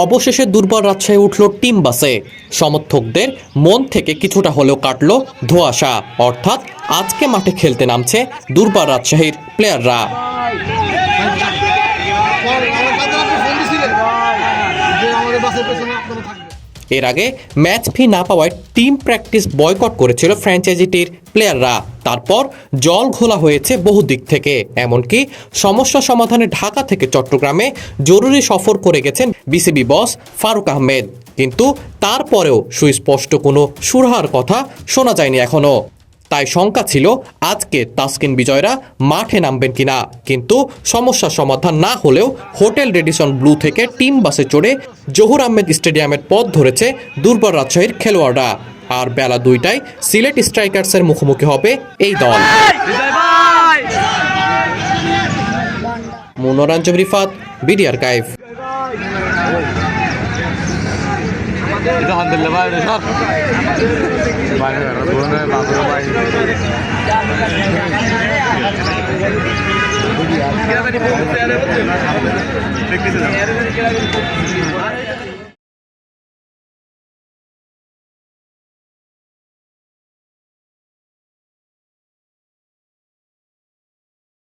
অবশেষে দুর্বার রাজশাহী উঠল টিম বাসে। সমর্থকদের মন থেকে কিছুটা হলেও কাটল ধোঁয়াশা, অর্থাৎ আজকে মাঠে খেলতে নামছে দুর্বার রাজশাহীর প্লেয়াররা। এর আগে ম্যাচ ফি না পাওয়ায় টিম প্র্যাকটিস বয়কট করেছিল ফ্র্যাঞ্চাইজিটির প্লেয়াররা। তারপর জল ঘোলা হয়েছে বহু দিক থেকে, এমনকি সমস্যা সমাধানে ঢাকা থেকে চট্টগ্রামে জরুরি সফর করে গেছেন বিসিবি বস ফারুক আহমেদ। কিন্তু তারপরেও সুস্পষ্ট কোনো সুরাহার কথা শোনা যায়নি এখনো। তাই শঙ্কা ছিল আজকে তাসকিন বিজয়রা মাঠে নামবেন কিনা। কিন্তু সমস্যার সমাধান না হলেও হোটেল রেডিসন ব্লু থেকে টিম বাসে চড়ে জহুর আহমেদ স্টেডিয়ামের পথ ধরেছে দুর্বার রাজশাহীর খেলোয়াড়রা। আর বেলা 2টায় সিলেট স্ট্রাইকার্সের মুখোমুখি হবে এই দল। মনোরঞ্জন Rifat, BD archive. Kita tadi mau